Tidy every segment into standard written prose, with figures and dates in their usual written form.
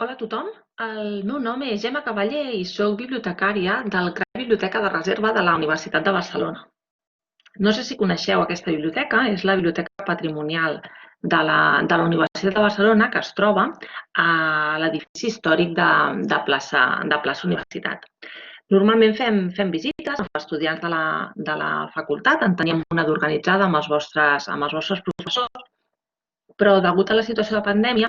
Hola a tothom, el meu nom és Gemma Cavaller i soc bibliotecària del CRAI Biblioteca de Reserva de la Universitat de Barcelona. No sé si coneixeu aquesta biblioteca, és la Biblioteca Patrimonial de la Universitat de Barcelona, que es troba a l'edifici històric de plaça Universitat. Normalment fem visites amb estudiants de la facultat, en teníem una d'organitzada amb els vostres professors, però degut a la situació de pandèmia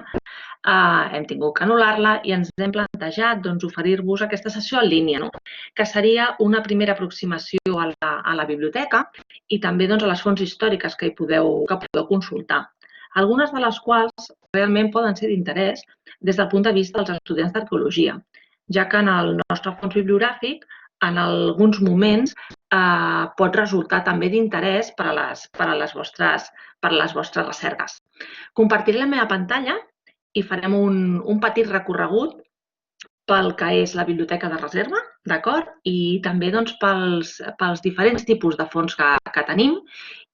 hem tingut que anul·lar-la i ens hem plantejat oferir-vos aquesta sessió en línia, que seria una primera aproximació a la biblioteca i també a les fonts històriques que podeu consultar, algunes de les quals realment poden ser d'interès des del punt de vista dels estudiants d'arqueologia, ja que en el nostre fons bibliogràfic en alguns moments pot resultar també d'interès per a les vostres recerques. Compartiré la meva pantalla i farem un petit recorregut pel que és la biblioteca de reserva, d'acord? I també pels diferents tipus de fons que tenim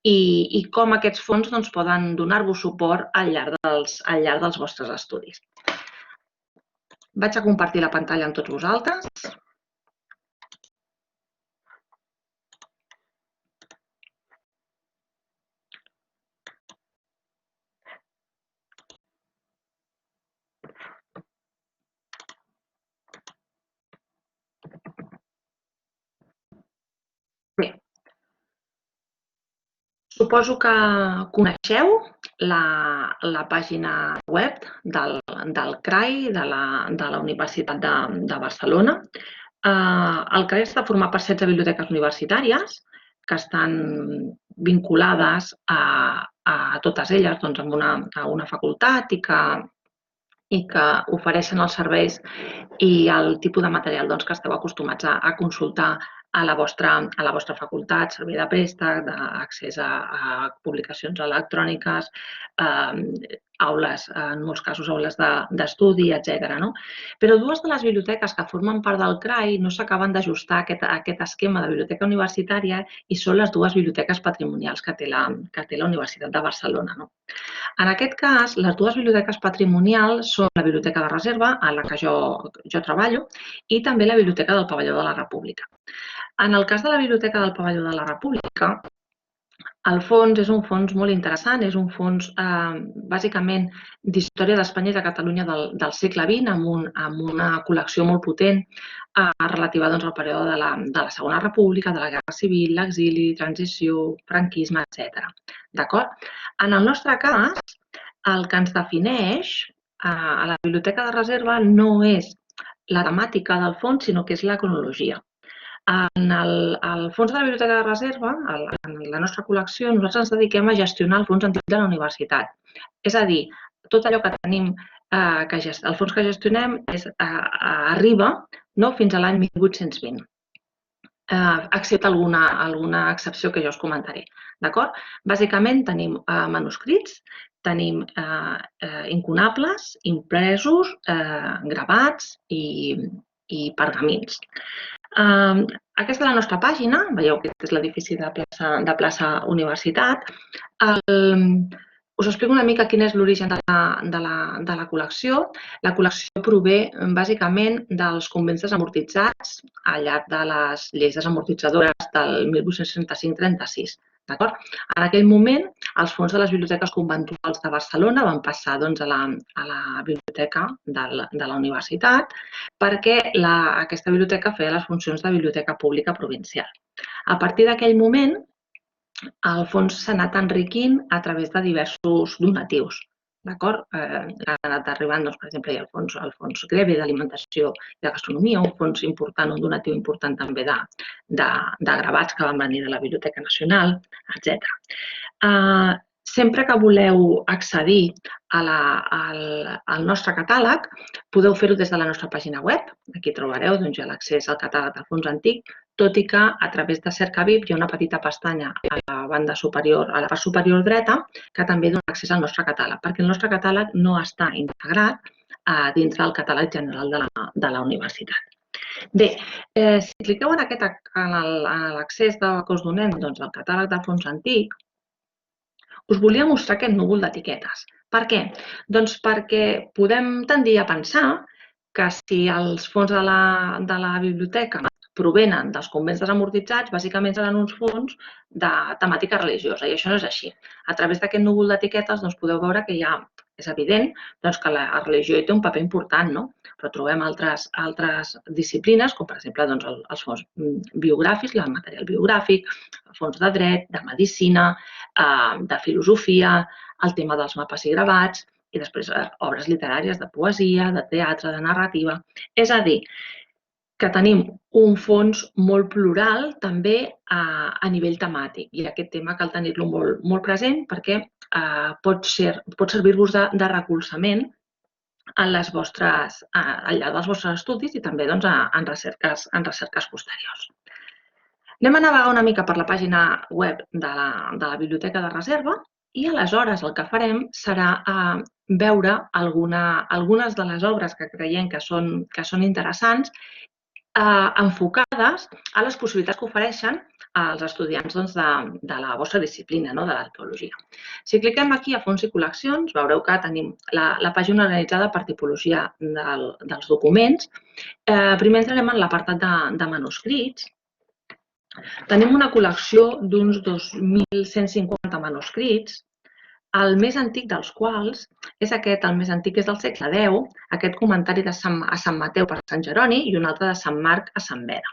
i com aquests fons poden donar-vos suport al llarg dels vostres estudis. Vaig a compartir la pantalla amb tots vosaltres. Bé, suposo que coneixeu la pàgina web del CRAI, de la Universitat de Barcelona. El CRAI està format per 16 biblioteques universitàries que estan vinculades a totes elles a una facultat i que ofereixen els serveis i el tipus de material que esteu acostumats a consultar a la vostra facultat, servei de préstec, d'accés a publicacions electròniques, aules, en molts casos aules d'estudi, etc. Però dues de les biblioteques que formen part del CRAI no s'acaben d'ajustar a aquest esquema de biblioteca universitària i són les dues biblioteques patrimonials que té la Universitat de Barcelona. En aquest cas, les dues biblioteques patrimonials són la Biblioteca de Reserva, a la que jo treballo, i també la Biblioteca del Pavelló de la República. En el cas de la Biblioteca del Pavelló de la República, el fons és un fons molt interessant, és un fons bàsicament d'història d'Espanya i de Catalunya del segle XX, amb una col·lecció molt potent relativa al període de la Segona República, de la Guerra Civil, l'exili, transició, franquisme, etc. D'acord? En el nostre cas, el que ens defineix a la Biblioteca de Reserva no és la temàtica del fons, sinó que és la cronologia. En el fons de la Biblioteca de Reserva, en la nostra col·lecció, nosaltres ens dediquem a gestionar el fons antic de la universitat. És a dir, tot allò que tenim, el fons que gestionem arriba fins a l'any 1820, excepte alguna excepció que jo us comentaré. D'acord? Bàsicament tenim manuscrits, tenim incunables, impresos, gravats i pergamins. Aquesta és la nostra pàgina, veieu que aquest és l'edifici de plaça Universitat. Us explico una mica quin és l'origen de la col·lecció. La col·lecció prové bàsicament dels convents desamortitzats al llarg de les lleis desamortitzadores del 1865-36. En aquell moment, els fons de les biblioteques conventuals de Barcelona van passar a la biblioteca de la universitat perquè aquesta biblioteca feia les funcions de biblioteca pública provincial. A partir d'aquell moment, el fons s'ha anat enriquint a través de diversos donatius. D'acord? Han anat arribant, per exemple, hi ha el fons Greve d'Alimentació i de Gastronomia, un fons important, un donatiu important també de gravats que van venir de la Biblioteca Nacional, etc. Sempre que voleu accedir al nostre catàleg, podeu fer-ho des de la nostra pàgina web. Aquí trobareu l'accés al catàleg del fons antic, tot i que a través de Cercavip hi ha una petita pestanya a la banda superior, a la part superior dreta, que també dona accés al nostre catàleg, perquè el nostre catàleg no està integrat dins del catàleg general de la universitat. Bé, si cliqueu en l'accés que us donem al catàleg del fons antic, us volia mostrar aquest núvol d'etiquetes. Per què? Doncs perquè podem tendir a pensar que si els fons de la biblioteca provenen dels convents desamortitzats, bàsicament seran uns fons de temàtica religiosa, i això no és així. A través d'aquest núvol d'etiquetes podeu veure que és evident que la religió hi té un paper important, no? Però trobem altres disciplines, com per exemple els fons biogràfics, el material biogràfic, fons de dret, de medicina, de filosofia, el tema dels mapes i gravats, i després obres literàries de poesia, de teatre, de narrativa. És a dir, que tenim un fons molt plural també a nivell temàtic, i aquest tema cal tenir-lo molt present perquè pot servir-vos de recolzament al llarg dels vostres estudis i també en recerques posteriors. Anem a navegar una mica per la pàgina web de la Biblioteca de Reserva i aleshores el que farem serà veure algunes de les obres que creiem que són interessants enfocades a les possibilitats que ofereixen als estudiants de la vostra disciplina, de l'arqueologia. Si cliquem aquí a fons i col·leccions, veureu que tenim la pàgina organitzada per tipologia dels documents. Primer entrarem en l'apartat de manuscrits. Tenim una col·lecció d'uns 2.150 manuscrits, el més antic dels quals és aquest, el més antic és del segle X, aquest comentari a Sant Mateu per Sant Jeroni i un altre de Sant Marc a Sant Beda.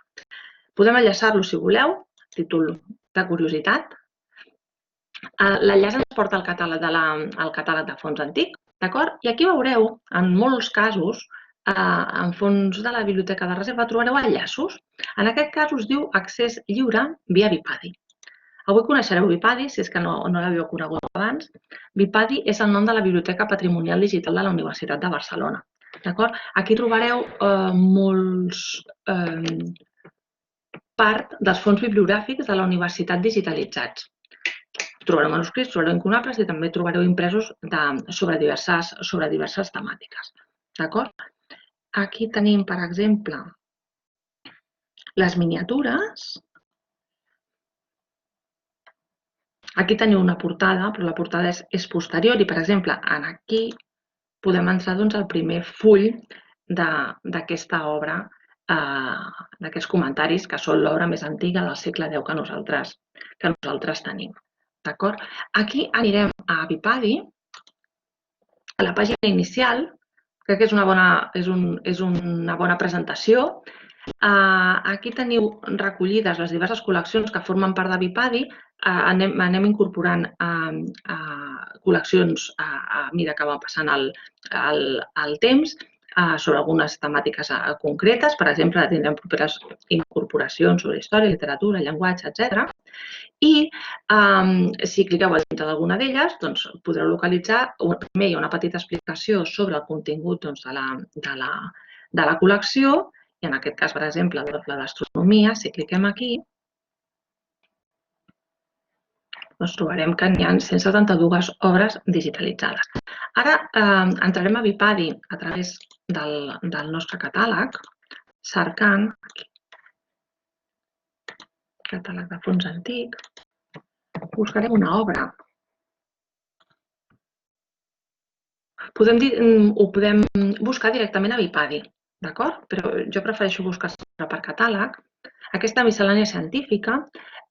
Podem enllaçar-lo si voleu, títol de curiositat. L'enllaç ens porta al catàleg de fons antic, d'acord? I aquí veureu, en molts casos, en fons de la Biblioteca de Reserva trobareu enllaços. En aquest cas us diu accés lliure via Vipadi. Avui coneixereu Vipadi, si és que no l'havíeu conegut abans. Vipadi és el nom de la Biblioteca Patrimonial Digital de la Universitat de Barcelona. Aquí trobareu part dels fons bibliogràfics de la universitat digitalitzats. Trobareu manuscrits, trobareu incunables i també trobareu impresos sobre diverses temàtiques. Aquí tenim, per exemple, les miniatures. Aquí teniu una portada, però la portada és posterior i, per exemple, aquí podem entrar al primer full d'aquesta obra, d'aquests comentaris, que són l'obra més antiga del segle X que nosaltres tenim. Aquí anirem a Vipadi, a la pàgina inicial, crec que és una bona presentació. Aquí teniu recollides les diverses col·leccions que formen part de Vipadi. Anem incorporant col·leccions a mesura que va passant el temps sobre algunes temàtiques concretes. Per exemple, tindrem properes incorporacions sobre història, literatura, llenguatge, etc. I si cliqueu a dintre d'alguna d'elles, podreu localitzar, primer hi ha una petita explicació sobre el contingut de la col·lecció, i en aquest cas, per exemple, la d'astronomia, si cliquem aquí, trobarem que n'hi ha 172 obres digitalitzades. Ara entrarem a Vipadi a través del nostre catàleg, cercant catàleg de fons antic, buscarem una obra. Ho podem buscar directament a Vipadi, d'acord? Però jo prefereixo buscar sempre per catàleg. Aquesta miscel·lània científica,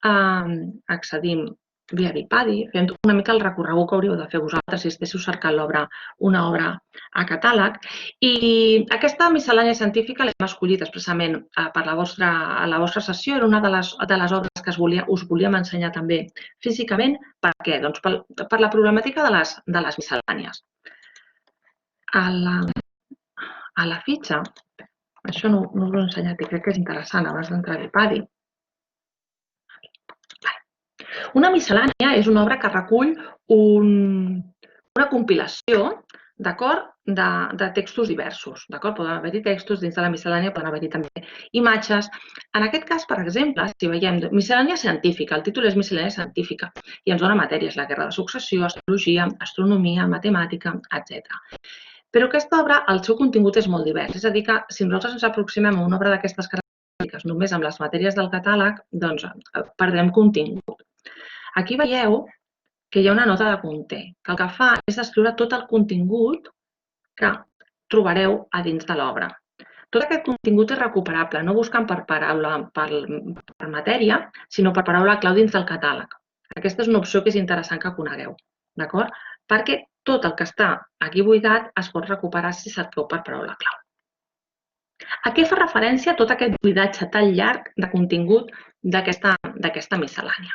accedim via Vipadi, fent una mica el recorregut que hauríeu de fer vosaltres si estiguéssiu cercant una obra a catàleg. I aquesta miscel·lània científica l'hem escollit expressament per la vostra sessió. Era una de les obres que us volíem ensenyar també físicament. Per què? Doncs per la problemàtica de les miscel·lànies. A la fitxa, això no us ho he ensenyat i crec que és interessant abans d'entrar a Vipadi. Una miscel·lània és una obra que recull una compilació de textos diversos. Poden haver-hi textos dins de la miscel·lània, poden haver-hi també imatges. En aquest cas, per exemple, si veiem miscel·lània científica, el títol és miscel·lània científica i ens dona matèries, la guerra de successió, astrologia, astronomia, matemàtica, etc. Però aquesta obra, el seu contingut és molt divers. És a dir, que si nosaltres ens aproximem a una obra d'aquestes característiques només amb les matèries del catàleg, doncs perdrem contingut. Aquí veieu que hi ha una nota de conté, que el que fa és descriure tot el contingut que trobareu a dins de l'obra. Tot aquest contingut és recuperable, no buscant per paraula, per matèria, sinó per paraula clau dins del catàleg. Aquesta és una opció que és interessant que conegueu, d'acord? Perquè tot el que està aquí buidat es pot recuperar si cerqueu per paraula clau. A què fa referència tot aquest buidatge tan llarg de contingut d'aquesta miscel·lània?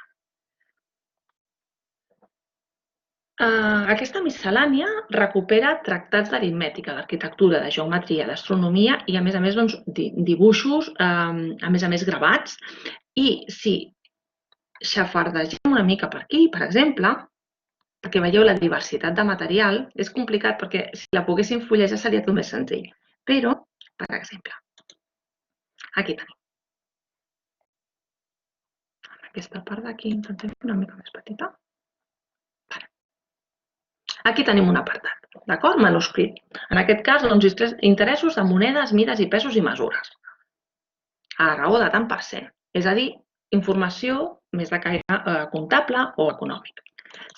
Aquesta miscel·lània recupera tractats d'aritmètica, d'arquitectura, de geometria, d'astronomia i, a més, dibuixos, a més, gravats. I si xafardegem una mica per aquí, per exemple, perquè veieu la diversitat de material, és complicat perquè si la poguéssim fullejar seria tot més senzill. Però, per exemple, aquí tenim. Aquesta part d'aquí intentem fer una mica més petita. Aquí tenim un apartat, d'acord? Manuscrit. En aquest cas, interessos de monedes, mides i pesos i mesures. A raó de tant per cent. És a dir, informació més de caire comptable o econòmic.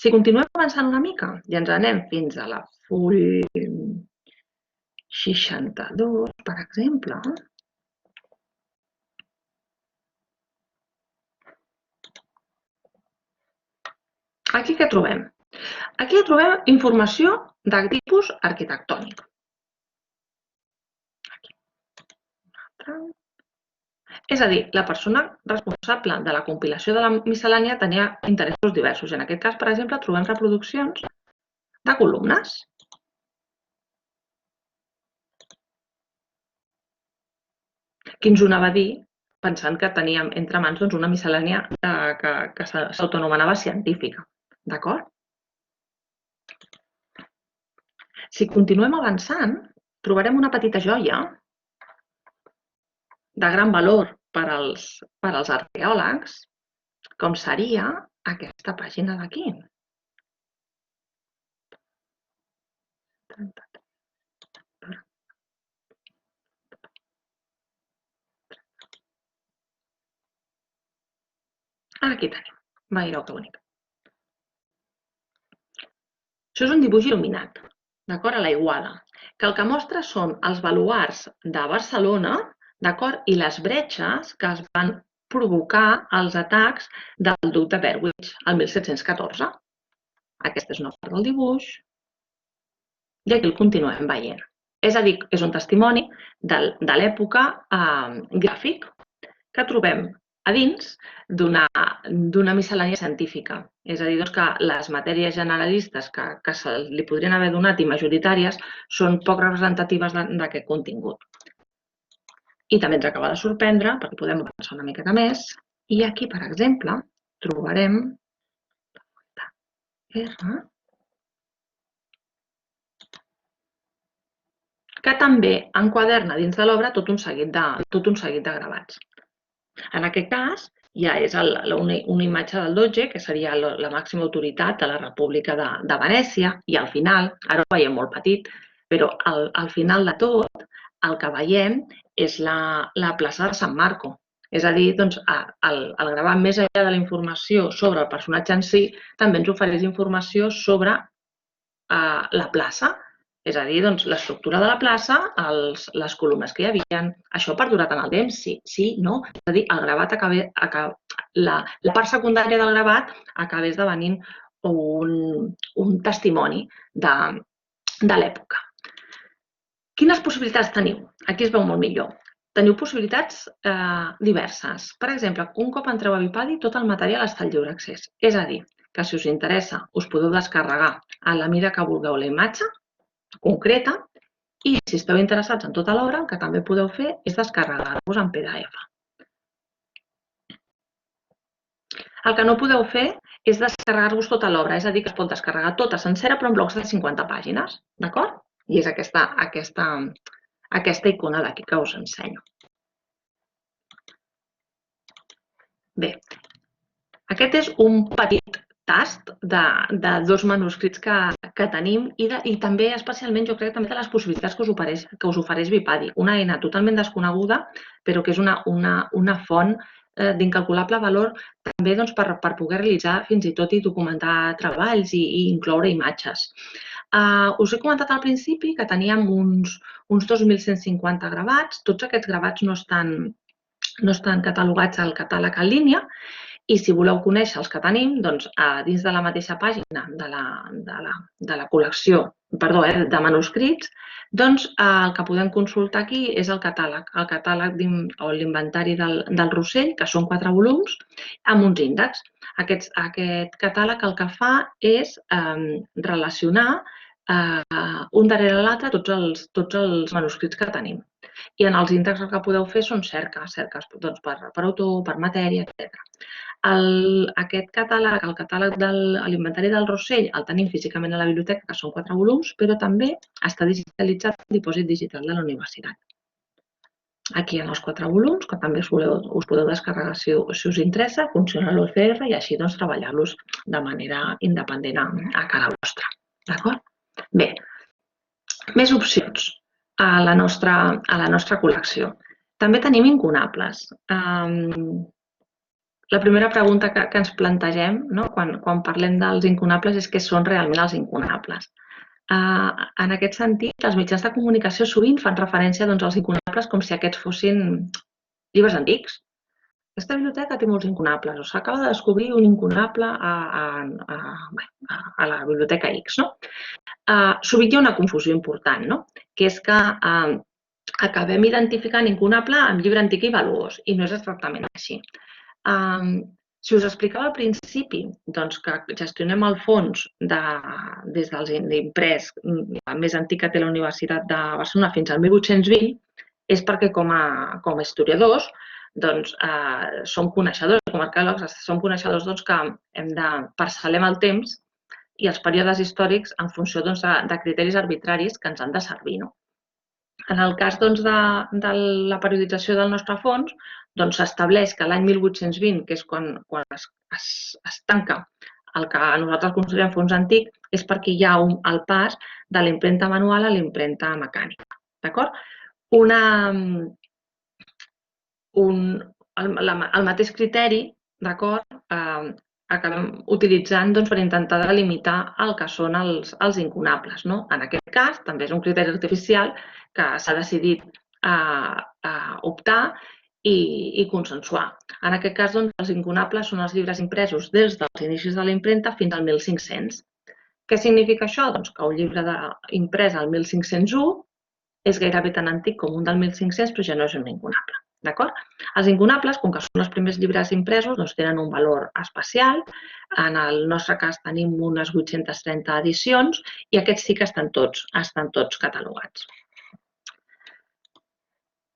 Si continuem avançant una mica i ens anem fins a la full 62, per exemple, aquí què trobem? Aquí trobem informació de tipus arquitectònic. És a dir, la persona responsable de la compilació de la miscel·lània tenia interessos diversos. En aquest cas, per exemple, trobem reproduccions de columnes. Qui ens ho anava a dir pensant que teníem entre mans una miscel·lània que s'autoanomenava científica. D'acord? Si continuem avançant, trobarem una petita joia de gran valor per als arqueòlegs, com seria aquesta pàgina d'aquí. Aquí tenim. Veieu que bonic. Això és un dibuix il·luminat, d'acord, a l'aiguada, que el que mostra són els baluards de Barcelona, d'acord, i les bretxes que es van provocar als atacs del duc de Berwick el 1714. Aquesta és una part del dibuix i aquí el continuem veient. És a dir, és un testimoni de l'època gràfic que trobem a dins d'una miscel·lània científica. És a dir, que les matèries generalistes que se li podrien haver donat i majoritàries són poc representatives d'aquest contingut. I també ens acaba de sorprendre, perquè podem avançar una miqueta més, i aquí, per exemple, trobarem que també enquaderna dins de l'obra tot un seguit de gravats. En aquest cas, ja és una imatge del Doge, que seria la màxima autoritat de la República de Venècia, i al final, ara ho veiem molt petit, però al final de tot el que veiem és la plaça de Sant Marco. És a dir, el gravat, més enllà de la informació sobre el personatge en si, també ens ofereix informació sobre la plaça. És a dir, l'estructura de la plaça, les columnes que hi havia, això ha perdurat en el temps, sí, no. És a dir, el gravat la part secundària del gravat acaba esdevenint un testimoni de l'època. Quines possibilitats teniu? Aquí es veu molt millor. Teniu possibilitats diverses. Per exemple, un cop entreu a Vipadi, tot el material està al lliure accés. És a dir, que si us interessa, us podeu descarregar a la mida que vulgueu la imatge concreta, i si esteu interessats en tota l'obra, el que també podeu fer és descarregar-vos en PDF. El que no podeu fer és descarregar-vos tota l'obra, és a dir, que es pot descarregar tota sencera però en blocs de 50 pàgines, d'acord? I és aquesta icona d'aquí que us ensenyo. Bé, aquest és un petit tast de dos manuscrits que tenim i també especialment jo crec també de les possibilitats que us ofereix Vipadi. Una eina totalment desconeguda però que és una font d'incalculable valor també per poder realitzar fins i tot i documentar treballs i incloure imatges. Us he comentat al principi que teníem uns 2.150 gravats. Tots aquests gravats no estan catalogats al catàleg en línia i si voleu conèixer els que tenim, doncs dins de la mateixa pàgina de la col·lecció, de manuscrits, doncs el que podem consultar aquí és el catàleg o l'inventari del Rossell, que són 4 volums, amb uns índexs. Aquest catàleg el que fa és relacionar un darrere l'altre tots els manuscrits que tenim. I en els índexs el que podeu fer són cerques per autor, per matèria, etc. Aquest catàleg, el catàleg de l'Inventari del Rossell, el tenim físicament a la biblioteca, que són 4 volums, però també està digitalitzat al dipòsit digital de la universitat. Aquí en els 4 volums, que també us podeu descarregar si us interessa, funciona l'OCR i així treballar-los de manera independent a casa vostra. D'acord? Bé, més opcions a la nostra col·lecció. També tenim incunables. La primera pregunta que ens plantegem quan parlem dels incunables és què són realment els incunables. En aquest sentit, els mitjans de comunicació sovint fan referència als incunables com si aquests fossin llibres antics. Aquesta biblioteca té molts incunables, o s'acaba de descobrir un incunable a la biblioteca X. Sovint hi ha una confusió important, que és que acabem identificant incunable amb llibre antic i valuós, i no és exactament així. Si us explicava al principi que gestionem el fons des de l'imprès més antic que té la Universitat de Barcelona fins al 1820, és perquè com a historiadors som coneixedors, com a arqueòlegs som coneixedors que hem de parcel·lem el temps i els períodes històrics en funció de criteris arbitraris que ens han de servir. En el cas de la periodització del nostre fons, s'estableix que l'any 1820, que és quan es tanca el que nosaltres considerem fons antic, és perquè hi ha el pas de la impremta manual a la impremta mecànica. D'acord? El mateix criteri, acabem utilitzant per intentar delimitar el que són els incunables. En aquest cas, també és un criteri artificial que s'ha decidit optar i consensuar. En aquest cas, els incunables són els llibres impresos des dels inicis de la impremta fins al 1500. Què significa això? Que un llibre imprès al 1501 és gairebé tan antic com un del 1500, però ja no és un incunable. D'acord? Els incunables, com que són els primers llibres impresos, tenen un valor especial. En el nostre cas tenim unes 830 edicions i aquests sí que estan tots catalogats.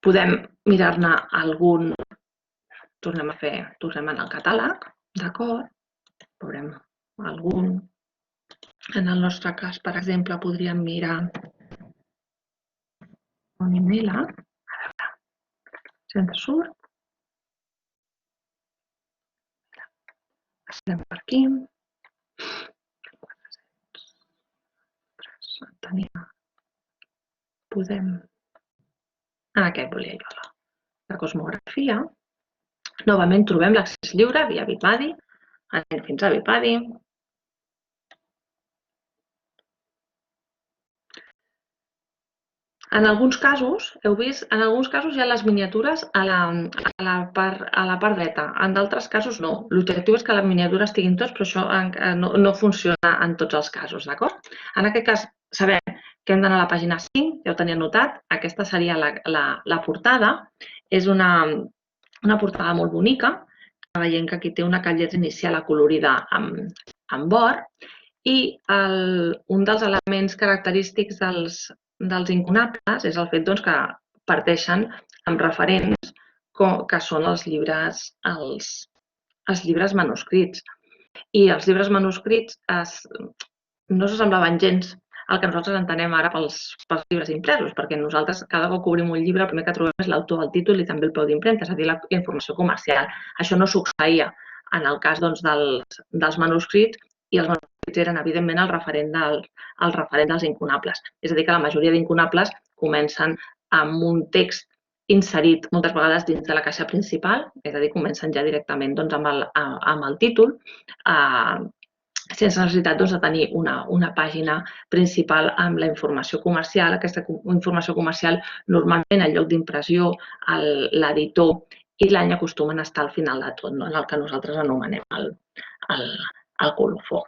Podem mirar-ne algun, tornem al catàleg, d'acord? Veurem algun. En el nostre cas, per exemple, podríem mirar Onimela. A veure, si ens surt. Estem per aquí. Podem... Aquest volia jo, la cosmografia. Novament trobem l'accés lliure via Viipadi. Anem fins a Viipadi. En alguns casos, heu vist, hi ha les miniatures a la part dreta. En d'altres casos no. L'objectiu és que les miniatures estiguin tots, però això no funciona en tots els casos, d'acord? En aquest cas, sabem que hem d'anar a la pàgina 5, ja ho tenia anotat. Aquesta seria la portada. És una portada molt bonica. Veiem que aquí té una callet inicial acolorida amb or. I un dels elements característics dels incunables és el fet que parteixen amb referents que són els llibres manuscrits. I els llibres manuscrits no s'assemblaven gens al que nosaltres entenem ara pels llibres impresos, perquè nosaltres cada cop que obrim un llibre el primer que trobem és l'autor, el títol i també el peu d'impremta, és a dir, la informació comercial. Això no succeïa en el cas dels manuscrits i els manuscrits eren, evidentment, el referent dels incunables. És a dir, que la majoria d'incunables comencen amb un text inserit moltes vegades dins de la caixa principal, és a dir, comencen ja directament amb el títol, sense necessitat de tenir una pàgina principal amb la informació comercial. Aquesta informació comercial normalment el lloc d'impressió, l'editor i l'any acostumen a estar al final de tot, en el que nosaltres anomenem el colofó.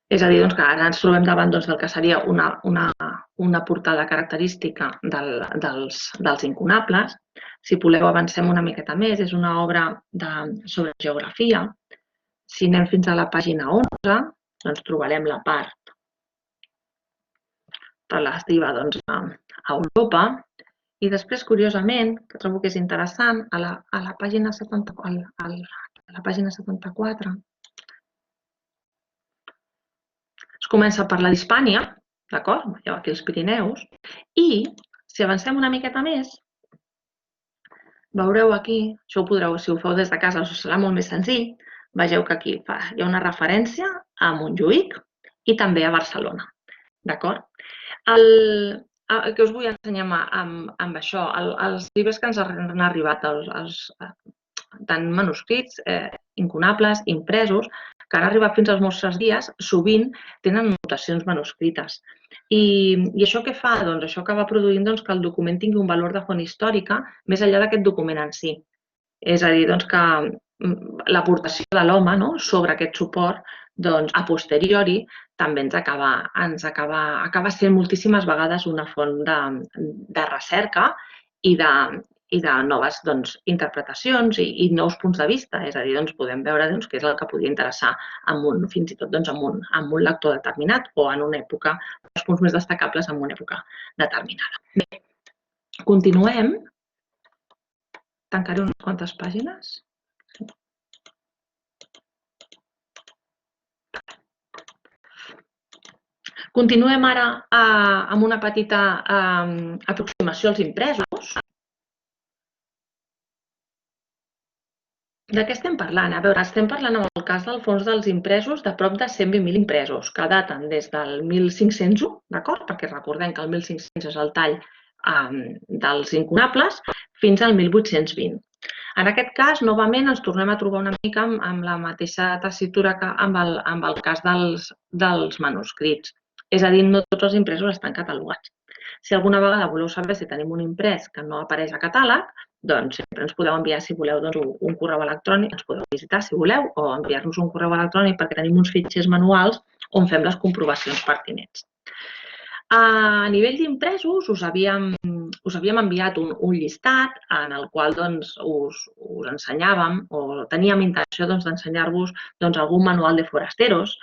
És a dir, que ara ens trobem davant del que seria una portada característica dels incunables. Si voleu, avancem una miqueta més. És una obra sobre geografia. Si anem fins a la pàgina 11, doncs trobarem la part relativa a Europa. I després, curiosament, que trobo que és interessant, a la pàgina 74, es comença a parlar d'Hispània, d'acord? Veieu aquí els Pirineus. I, si avancem una miqueta més, veureu aquí, això ho podreu, si ho feu des de casa, us serà molt més senzill, vegeu que aquí hi ha una referència a Montjuïc i també a Barcelona, d'acord? Què us vull ensenyar amb això? Els llibres que ens han arribat, tant manuscrits, incunables, impresos, que han arribat fins als nostres dies, sovint tenen notacions manuscrites. I això què fa? Doncs això acaba produint que el document tingui un valor de font històrica més enllà d'aquest document en si. És a dir, que l'aportació de l'home sobre aquest suport, a posteriori, també ens acaba sent moltíssimes vegades una font de recerca i de noves interpretacions i nous punts de vista. És a dir, podem veure què és el que podria interessar fins i tot a un lector determinat o en una època, els punts més destacables en una època determinada. Bé, continuem. Tancaré unes quantes pàgines. Continuem ara amb una petita aproximació als impresos. De què estem parlant? A veure, estem parlant en el cas del fons dels impresos de prop de 120.000 impresos, que daten des del 1501, d'acord? Perquè recordem que el 1500 és el tall dels incunables, fins al 1820. En aquest cas, novament, ens tornem a trobar una mica amb la mateixa tessitura que amb el cas dels manuscrits. És a dir, no tots els impresos estan catalogats. Si alguna vegada voleu saber si tenim un imprès que no apareix a catàleg, doncs sempre ens podeu enviar, si voleu, un correu electrònic, ens podeu visitar si voleu, o enviar-nos un correu electrònic perquè tenim uns fitxers manuals on fem les comprovacions pertinents. A nivell d'impresos, us havíem enviat un llistat en el qual us ensenyàvem o teníem intenció d'ensenyar-vos algun manual de forasteros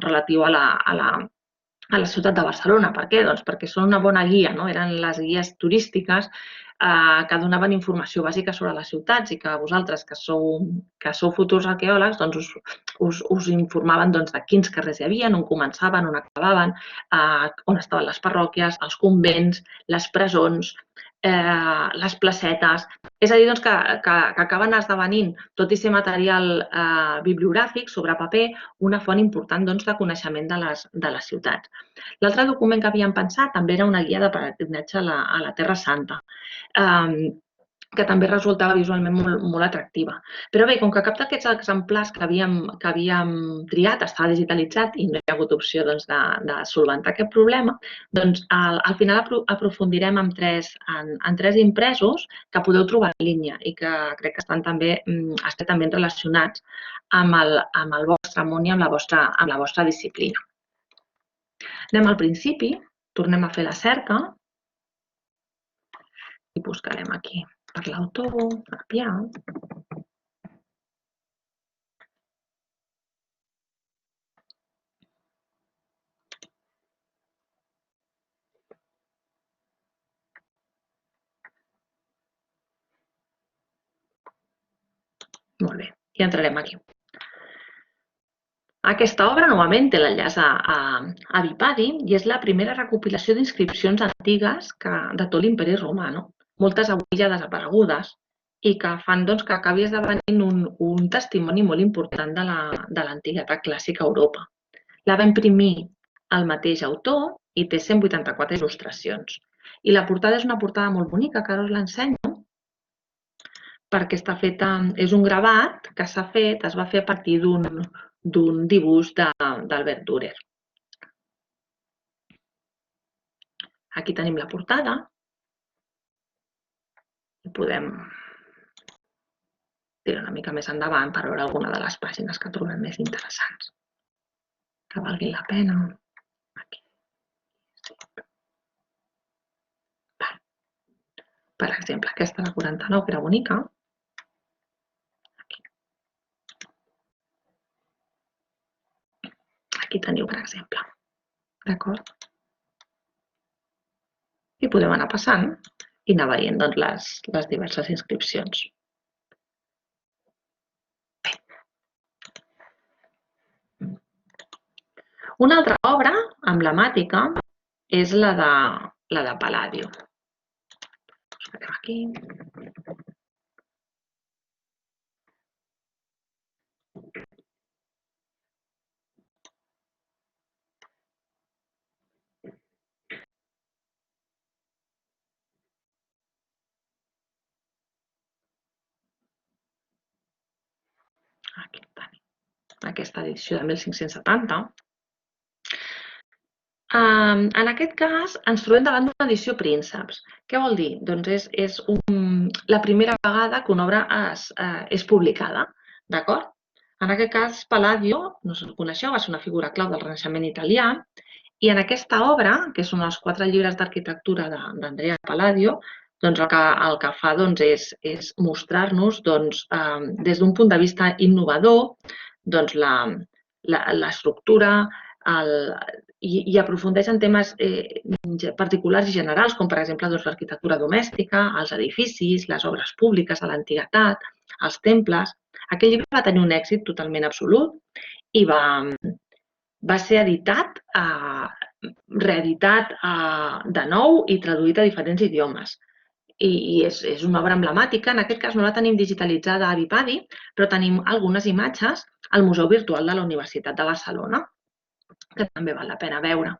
relatiu a la ciutat de Barcelona. Per què? Doncs perquè són una bona guia, eren les guies turístiques que donaven informació bàsica sobre les ciutats i que vosaltres, que sou futurs arqueòlegs, us informaven de quins carrers hi havia, on començaven, on acabaven, on estaven les parròquies, els convents, les presons, les placetes. És a dir, que acaben esdevenint, tot i ser material bibliogràfic sobre paper, una font important de coneixement de les ciutats. L'altre document que havíem pensat també era una guia de pelegrinatge a la Terra Santa, que també resultava visualment molt atractiva. Però bé, com que cap d'aquests exemplars que havíem triat estava digitalitzat i no hi ha hagut opció de solventar aquest problema, doncs al final aprofundirem en tres impresos que podeu trobar en línia i que crec que estan també estretament relacionats amb el vostre món i amb la vostra disciplina. Anem al principi, tornem a fer la cerca i buscarem aquí per l'autor, Trapià. Molt bé, i entrarem aquí. Aquesta obra, novament, té l'enllaç a Vipadi i és la primera recopilació d'inscripcions antigues de tot l'imperi romà, moltes avui ja desaparegudes, i que fan que acabi esdevenint un testimoni molt important de l'antiguitat clàssica a Europa. La va imprimir el mateix autor i té 184 il·lustracions. I la portada és una portada molt bonica, que ara us l'ensenyo, perquè està feta, és un gravat que s'ha fet, es va fer a partir d'un dibuix d'Albert Dürer. Aquí tenim la portada i podem tirar una mica més endavant per veure alguna de les pàgines que trobem més interessants, que valguin la pena. Aquí. Per exemple, aquesta de 49, que era bonica. Aquí teniu, per exemple. D'acord? I podem anar passant i anar veient doncs, les diverses inscripcions. Una altra obra emblemàtica és la de Palladio. Esperem aquí. Aquí tenim aquesta edició de 1570. En aquest cas ens trobem davant d'una edició prínceps. Què vol dir? Doncs és la primera vegada que una obra és publicada, d'acord? En aquest cas, Palladio, no sé si el coneixeu, va ser una figura clau del Renaixement italià, i en aquesta obra, que són els 4 llibres d'arquitectura d'Andrea Palladio, doncs el que fa és mostrar-nos des d'un punt de vista innovador l'estructura i aprofundeix en temes particulars i generals, com per exemple l'arquitectura domèstica, els edificis, les obres públiques de l'antiguitat, els temples. Aquell llibre va tenir un èxit totalment absolut i va ser editat, reeditat de nou i traduït a diferents idiomes. I és una obra emblemàtica. En aquest cas no la tenim digitalitzada a Vipadi, però tenim algunes imatges al Museu Virtual de la Universitat de Barcelona, que també val la pena veure.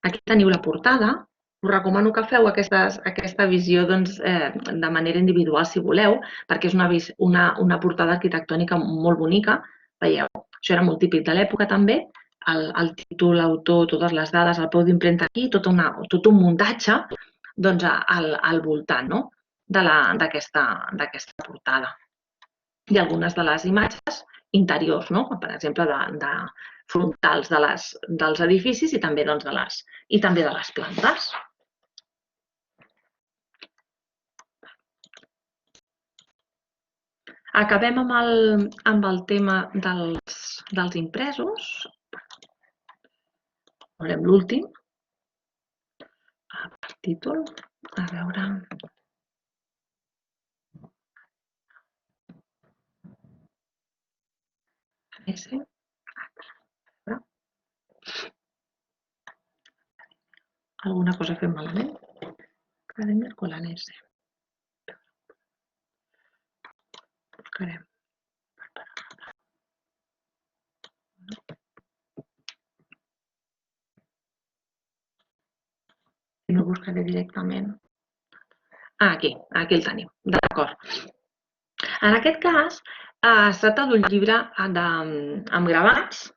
Aquí teniu la portada. Us recomano que feu aquesta visió de manera individual, si voleu, perquè és una portada arquitectònica molt bonica. Veieu, això era molt típic de l'època també. El títol, l'autor, totes les dades, el peu d'impremta aquí, tot un muntatge al voltant d'aquesta portada. I algunes de les imatges interiors, per exemple, de frontals dels edificis i també de les plantes. Acabem amb el tema dels impresos. Veurem l'últim. Per títol, a veure... Alguna cosa fem malament? Academia Colanese. Buscarem. I no buscaré directament. Aquí el tenim. D'acord. En aquest cas, es tracta d'un llibre amb gravats,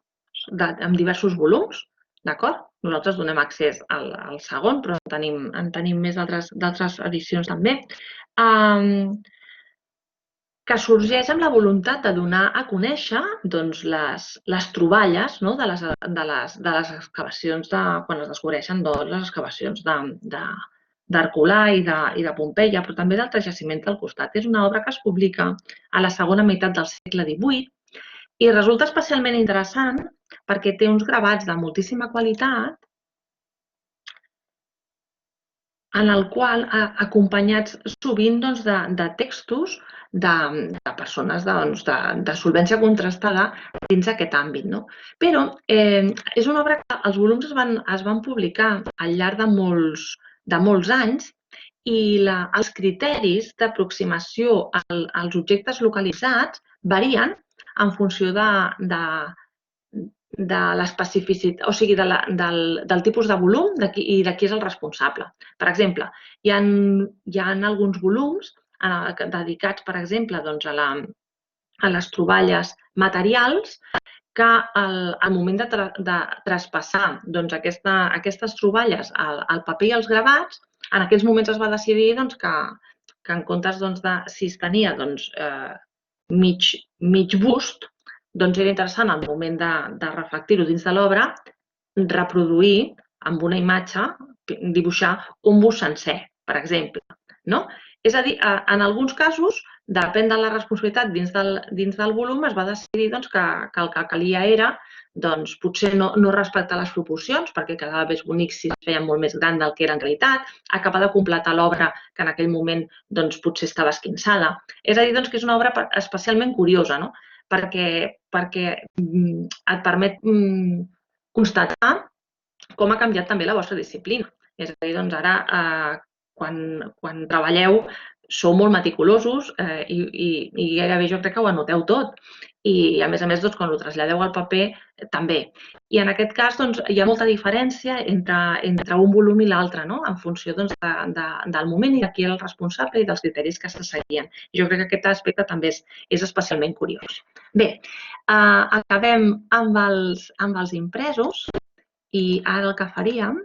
amb diversos volums, d'acord? Nosaltres donem accés al segon, però en tenim més d'altres edicions també, que sorgeix amb la voluntat de donar a conèixer les troballes de les excavacions, quan es descobreixen les excavacions d'Herculà i de Pompeia, però també d'altres jaciments del costat. És una obra que es publica a la segona meitat del segle XVIII i resulta especialment interessant perquè té uns gravats de moltíssima qualitat en el qual, acompanyats sovint de textos de persones de solvència contrastada dins d'aquest àmbit. Però és una obra que els volums es van publicar al llarg de molts anys i els criteris d'aproximació als objectes localitzats varien en funció l'especificitat, o sigui, del tipus de volum i de qui és el responsable. Per exemple, hi ha alguns volums dedicats, per exemple, a les troballes materials que al moment de traspassar aquestes troballes al paper i als gravats, en aquells moments es va decidir que en comptes de si es tenia mig bust, era interessant al moment de reflectir-ho dins de l'obra, reproduir amb una imatge, dibuixar un bust sencer, per exemple. No? És a dir, en alguns casos, depèn de la responsabilitat dins del volum, es va decidir que el que calia era potser no respectar les proporcions, perquè quedava més bonic si es feia molt més gran del que era en realitat, acabar de completar l'obra que en aquell moment potser estava esquinçada. És a dir, que és una obra especialment curiosa, no? perquè et permet constatar com ha canviat també la vostra disciplina. És a dir, ara, quan treballeu, sou molt meticulosos i gairebé jo crec que ho anoteu tot. I, a més, quan ho traslladeu al paper, també. I en aquest cas hi ha molta diferència entre un volum i l'altre, no? En funció del moment i de qui era el responsable i dels criteris que se seguien. Jo crec que aquest aspecte també és especialment curiós. Bé, acabem amb els impresos i ara el que faríem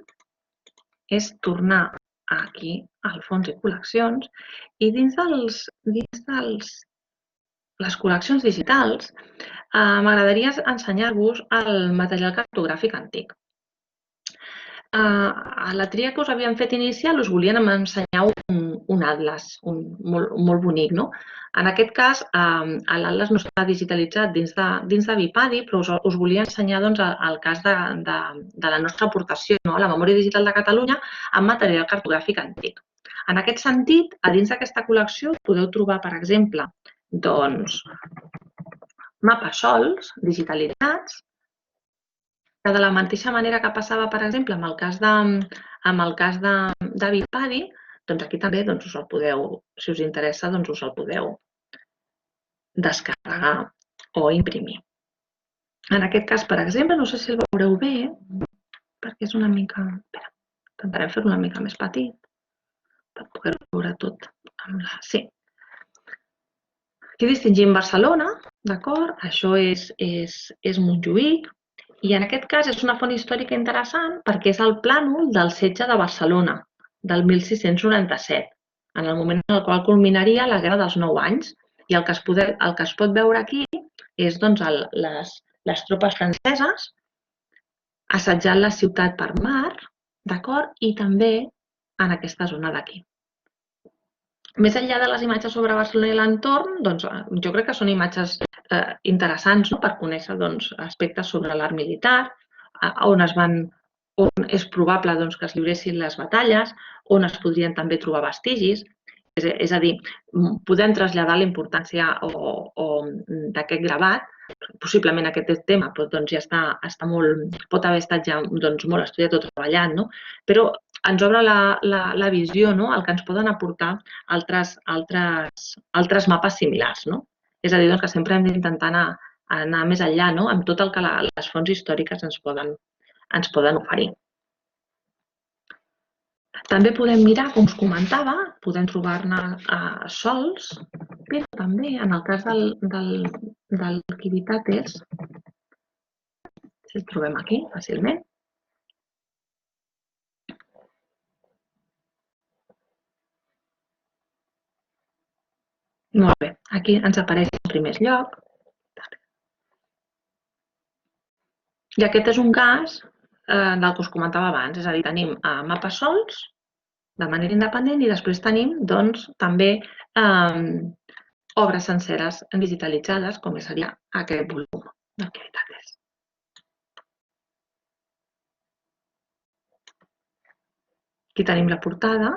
és tornar aquí al fons i col·leccions i dins les col·leccions digitals m'agradaria ensenyar-vos el material cartogràfic antic. A la tria que us havíem fet inicial us volien ensenyar un atles molt bonic, no? En aquest cas, l'atles no està digitalitzat dins de Vipadi, però us volia ensenyar el cas de la nostra aportació a la Memòria Digital de Catalunya amb material cartogràfic antic. En aquest sentit, a dins d'aquesta col·lecció podeu trobar, per exemple, mapes sols digitalitzats, que de la mateixa manera que passava, per exemple, amb el cas de Vipadi, aquí també us el podeu, si us interessa, us el podeu descarregar o imprimir. En aquest cas, per exemple, no sé si el veureu bé, perquè és una mica... Espera, intentarem fer-ho una mica més petit per poder-ho veure tot. Sí. Aquí distingim Barcelona, d'acord? Això és Montjuïc. I en aquest cas és una font històrica interessant perquè és el plànol del setge de Barcelona del 1697, en el moment en el qual culminaria la Guerra dels 9 anys. I el que es pot veure aquí és les tropes franceses assetjant la ciutat per mar, d'acord? I també en aquesta zona d'aquí. Més enllà de les imatges sobre Barcelona i l'entorn, jo crec que són imatges interessants per conèixer aspectes sobre l'art militar, on és probable que es lliuressin les batalles, on es podrien també trobar vestigis. És a dir, podem traslladar la importància d'aquest gravat. Possiblement aquest tema pot haver estat ja molt estudiat o treballat, però ens obre la visió, el que ens poden aportar altres mapes similars. És a dir, que sempre hem d'intentar anar més enllà amb tot el que les fonts històriques ens poden oferir. També podem mirar, com us comentava, podem trobar-ne sols, però també en el cas del Quivitates, si el trobem aquí fàcilment, molt bé, aquí ens apareix en primer lloc. I aquest és un cas del que us comentava abans, és a dir, tenim mapes sols de manera independent i després tenim també obres senceres digitalitzades, com seria aquest volum d'activitats. Aquí tenim la portada.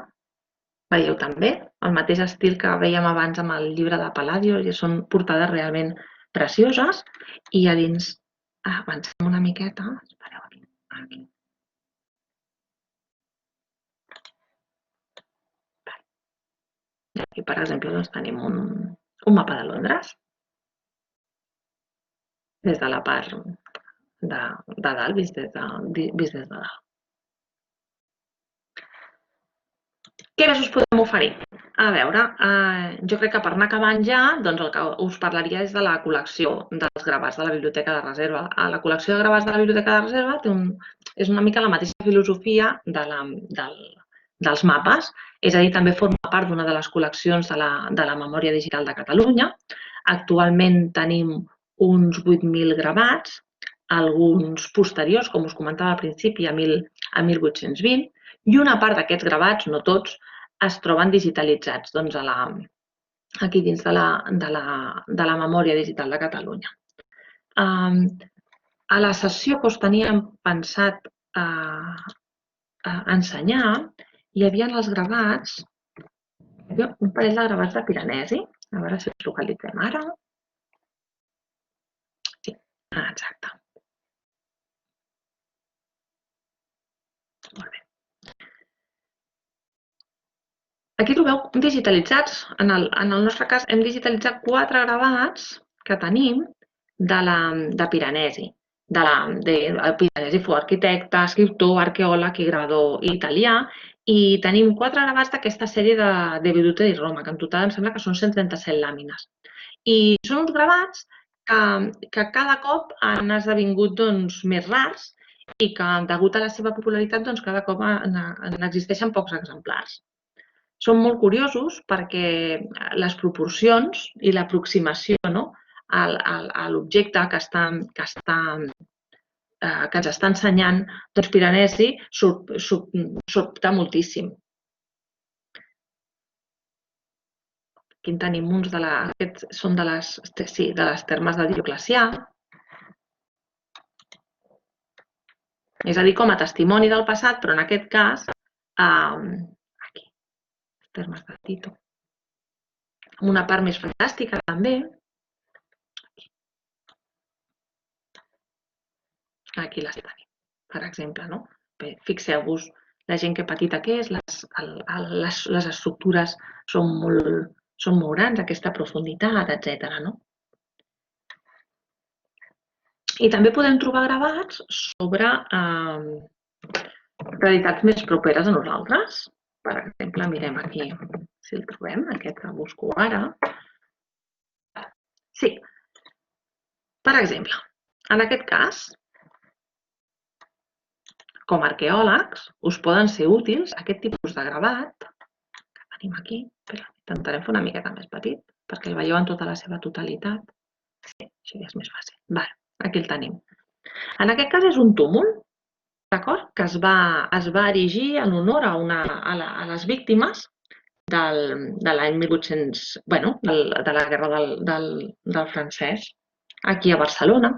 Veieu també el mateix estil que vèiem abans amb el llibre de Palladio, i són portades realment precioses. I a dins, avancem una miqueta, espereu aquí. I aquí, per exemple, tenim un mapa de Londres, des de la part dalt, vist des de dalt. Què més us podem oferir? A veure, jo crec que per anar acabant ja, doncs el que us parlaria és de la col·lecció dels gravats de la Biblioteca de Reserva. La col·lecció de gravats de la Biblioteca de Reserva és una mica la mateixa filosofia dels mapes, és a dir, també forma part d'una de les col·leccions de la Memòria Digital de Catalunya. Actualment tenim uns 8.000 gravats, alguns posteriors, com us comentava al principi, a 1820, i una part d'aquests gravats, no tots, es troben digitalitzats aquí dins de la Memòria Digital de Catalunya. A la sessió que us teníem pensat ensenyar, hi havia els gravats, un parell de gravats de Piranesi, a veure si els localitzem ara. Sí, exacte. Molt bé. Aquí trobeu digitalitzats, en el nostre cas hem digitalitzat 4 gravats que tenim de Piranesi. Piranesi fou arquitecte, escriptor, arqueòleg i gravador italià, i tenim 4 gravats d'aquesta sèrie de Vedute di Roma, que en total em sembla que són 137 làmines. I són uns gravats que cada cop han esdevingut més rars i que, degut a la seva popularitat, cada cop n'existeixen pocs exemplars. Són molt curiosos perquè les proporcions i l'aproximació a l'objecte que ens està ensenyant Piranesi sobta moltíssim. Aquí en tenim uns aquests són de les termes de Dioclecià. És a dir, com a testimoni del passat, però en aquest cas, aquí, els termes de Tito. Amb una part més fantàstica, també. Aquí les tenim, per exemple. Fixeu-vos la gent que petita que és, les estructures són molt grans, aquesta profunditat, etc. I també podem trobar gravats sobre realitats més properes a nosaltres. Per exemple, mirem aquí si el trobem, aquest que busco ara. Sí. Per exemple, en aquest cas, com a arqueòlegs, us poden ser útils aquest tipus de gravat que tenim aquí. Intentarem fer una miqueta més petit perquè el veieu en tota la seva totalitat. Sí, així és més fàcil. Aquí el tenim. En aquest cas és un túmul, d'acord? Que es va erigir en honor a les víctimes de l'any 1800, de la guerra del francès, aquí a Barcelona.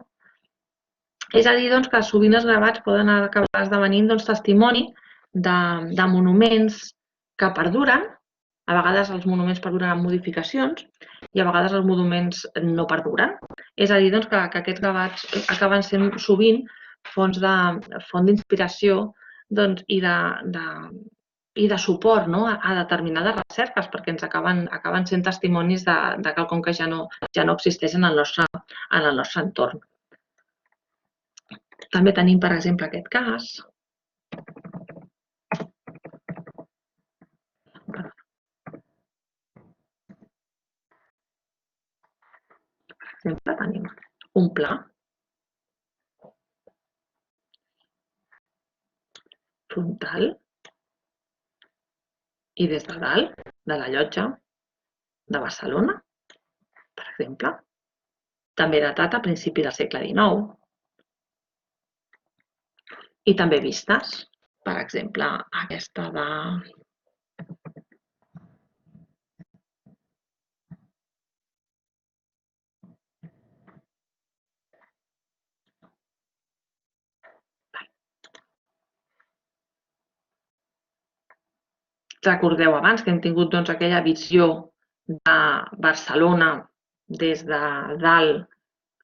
És a dir, que sovint els gravats poden acabar esdevenint testimoni de monuments que perduren. A vegades els monuments perduren amb modificacions i a vegades els monuments no perduren. És a dir, que aquests gravats acaben sent sovint font d'inspiració i de suport a determinades recerques, perquè ens acaben sent testimonis de quelcom que ja no existeix en el nostre entorn. També tenim, per exemple, aquest cas. Per exemple, tenim un pla frontal i des de dalt de la llotja de Barcelona, per exemple, també datat a principi del segle XIX. I també vistes, per exemple, aquesta de... Recordeu abans que hem tingut aquella visió de Barcelona des de dalt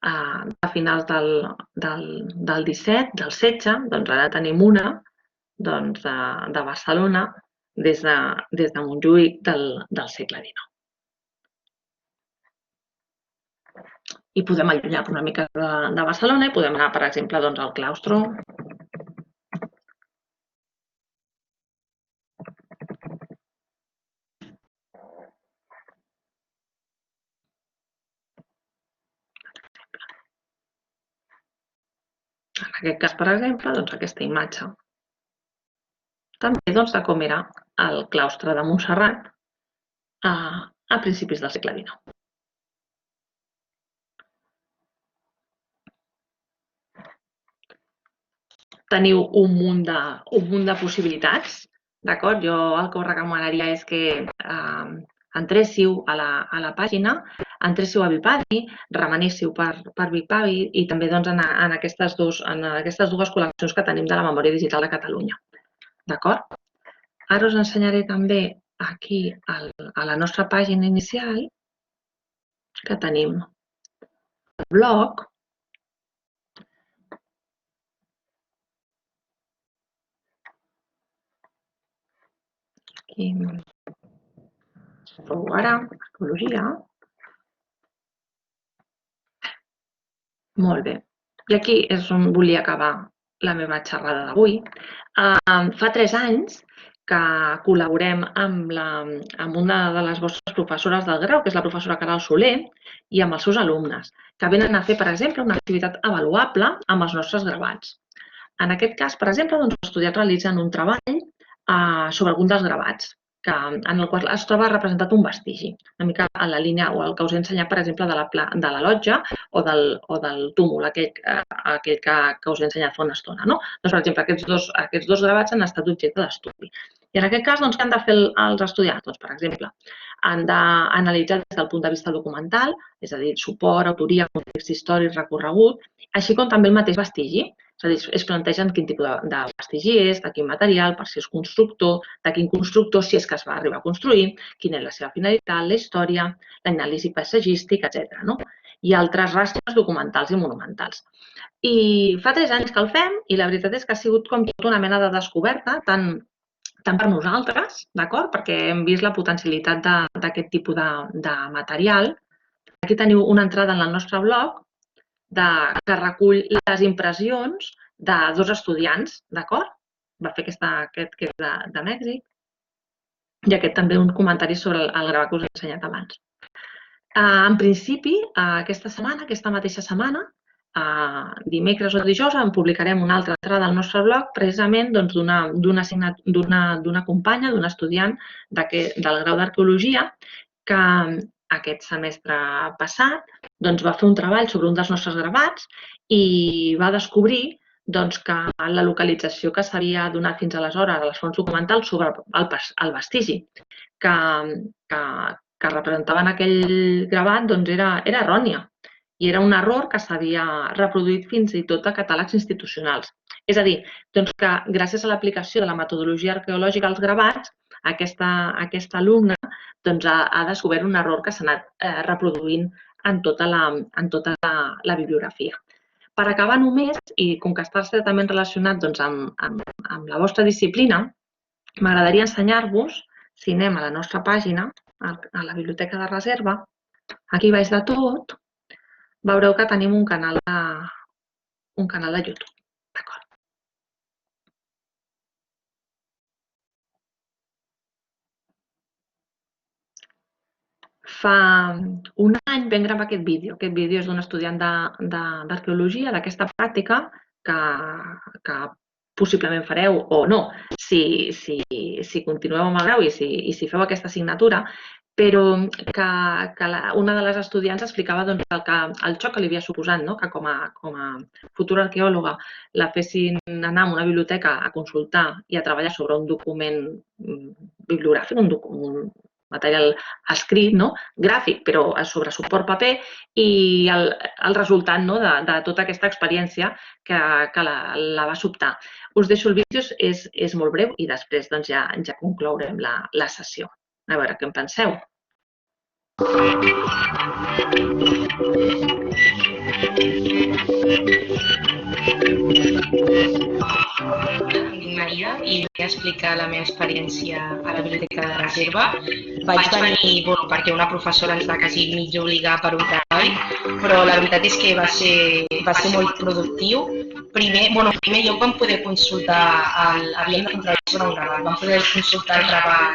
a finals del 17, del 16, ara tenim una de Barcelona des de Montjuïc del segle XIX. I podem allunyar una mica de Barcelona i podem anar, per exemple, al claustro. En aquest cas, per exemple, aquesta imatge també de com era el claustre de Montserrat a principis del segle XIX. Teniu un munt de possibilitats, d'acord? Jo el que us recomanaria és que entréssiu a la pàgina, entréssiu a Vipavi, remenéssiu per Vipavi i també en aquestes dues col·leccions que tenim de la Memòria Digital de Catalunya, d'acord? Ara us ensenyaré també aquí a la nostra pàgina inicial que tenim el blog. Aquí ara, arqueologia. Molt bé. I aquí és on volia acabar la meva xerrada d'avui. Fa 3 anys que col·laborem amb una de les vostres professores del grau, que és la professora Caral Soler, i amb els seus alumnes, que venen a fer, per exemple, una activitat avaluable amb els nostres gravats. En aquest cas, per exemple, els estudiants realitzen un treball sobre algun dels gravats, en el qual es troba representat un vestigi, una mica en la línia o el que us he ensenyat, per exemple, de la lotja o del túmul, aquell que us he ensenyat fa una estona. Doncs, per exemple, aquests dos gravats han estat objecte d'estudi. I en aquest cas, què han de fer els estudiants? Doncs, per exemple, han d'analitzar des del punt de vista documental, és a dir, suport, autoria, context històric, recorregut, així com també el mateix vestigi. És a dir, es plantegen quin tipus de vestigi és, de quin material, per si és constructor, de quin constructor, si és que es va arribar a construir, quina és la seva finalitat, la història, l'anàlisi paisatgístic, etc. I altres rastres documentals i monumentals. I fa 3 anys que el fem i la veritat és que ha sigut com tota una mena de descoberta, tant per nosaltres, d'acord? Perquè hem vist la potencialitat d'aquest tipus de material. Aquí teniu una entrada en el nostre blog que recull les impressions de 2 estudiants, d'acord? Va fer aquest que és de Mèxic. I aquest també un comentari sobre el gravat que us he ensenyat abans. En principi, aquesta mateixa setmana, dimecres o dijous, en publicarem una altra entrada al nostre blog, precisament d'una companya, d'un estudiant del grau d'Arqueologia, que aquest semestre passat va fer un treball sobre un dels nostres gravats i va descobrir que la localització que s'havia donat fins aleshores a les fonts documentals sobre el vestigi que representava en aquell gravat era errònia i era un error que s'havia reproduït fins i tot a catàlegs institucionals. És a dir, que gràcies a l'aplicació de la metodologia arqueològica als gravats, aquesta alumna ha descobert un error que s'ha anat reproduint en tota la bibliografia. Per acabar només, i com que està estretament relacionat amb la vostra disciplina, m'agradaria ensenyar-vos, si anem a la nostra pàgina, a la biblioteca de reserva, aquí baix de tot, veureu que tenim un canal de YouTube. D'acord. Fa un any vam gravar aquest vídeo. Aquest vídeo és d'un estudiant d'arqueologia, d'aquesta pràctica, que possiblement fareu o no, si continueu amb el grau i si feu aquesta assignatura, però que una de les estudiants explicava el xoc que li havia suposat, que com a futura arqueòloga la fessin anar a una biblioteca a consultar i a treballar sobre un document bibliogràfic, un material escrit, gràfic, però sobre suport paper, i el resultat de tota aquesta experiència que la va sobtar. Us deixo el vídeo, és molt breu i després ja conclourem la sessió. A veure què en penseu. Em dic Maria i vull explicar la meva experiència a la biblioteca de reserva. Vaig venir perquè una professora ens va quasi mig obligar per un treball treball, però la veritat és que va ser molt productiu. Primer lloc vam poder consultar, havíem de fer un treball sobre un gravat, vam poder consultar el gravat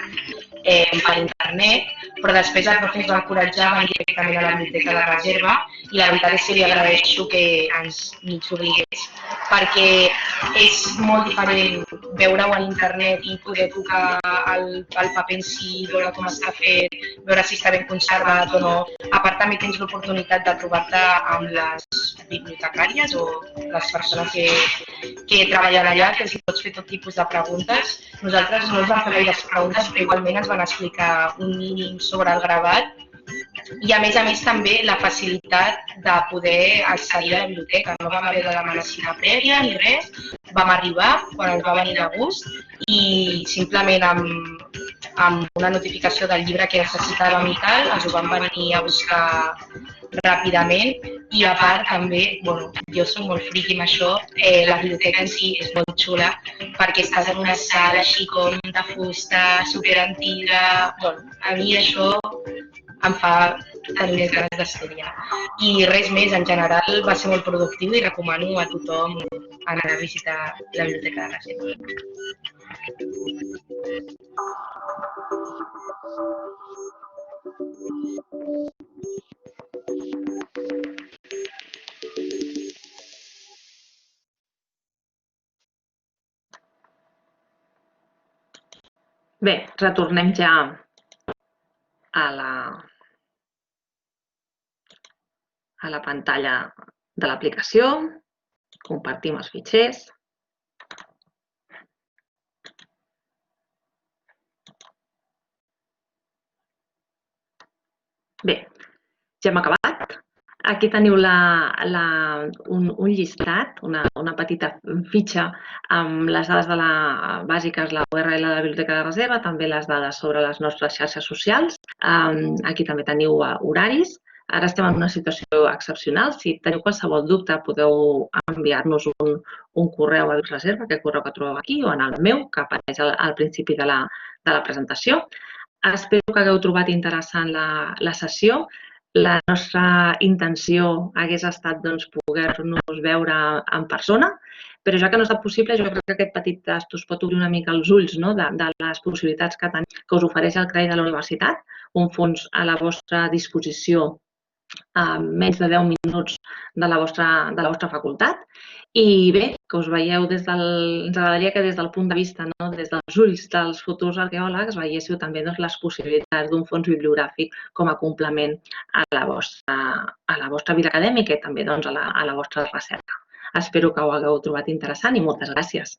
per internet, però després el profe ens va encoratjar a venir directament a la biblioteca de reserva i la veritat és que li agraeixo que ens obligués, perquè és molt diferent veure-ho a internet i poder tocar el paper en si, veure com està fet, veure si està ben conservat o no. A part també tens l'oportunitat de trobar-te amb les bibliotecàries o les persones que treballen allà, que els pots fer tot tipus de preguntes. Nosaltres no ens vam fer gaires preguntes, però igualment ens van explicar un mínim sobre el gravat i a més també la facilitat de poder accedir a la biblioteca. No vam haver de demanar cita prèvia ni res, vam arribar quan ens va venir de gust i simplement amb una notificació del llibre que necessitàvem i tal, ens ho van venir a buscar ràpidament i a part també, jo soc molt friqui amb això, la biblioteca en si és molt xula perquè estàs en una sala així com de fusta, superantiga, a mi això em fa tenir més ganes d'estudiar. I res més, en general va ser molt productiu i recomano a tothom anar a visitar la biblioteca de reserva. Bé, retornem ja a la pantalla de l'aplicació, compartim els fitxers. Bé, ja hem acabat. Aquí teniu un llistat, una petita fitxa amb les dades bàsiques, la URL de la Biblioteca de Reserva, també les dades sobre les nostres xarxes socials. Aquí també teniu horaris. Ara estem en una situació excepcional. Si teniu qualsevol dubte, podeu enviar-nos un correu a Reserva, aquest correu que trobeu aquí, o en el meu, que apareix al principi de la presentació. Espero que hagueu trobat interessant la sessió. La nostra intenció hagués estat poder-nos veure en persona, però ja que no ha estat possible, jo crec que aquest petit tast us pot obrir una mica els ulls de les possibilitats que us ofereix el CRAI de la universitat, un fons a la vostra disposició en menys de 10 minuts de la vostra facultat. I bé, que us veieu ens agradaria que des del punt de vista, des dels ulls dels futurs arqueòlegs, veiéssiu també les possibilitats d'un fons bibliogràfic com a complement a la vostra vida acadèmica i també a la vostra recerca. Espero que ho hagueu trobat interessant i moltes gràcies.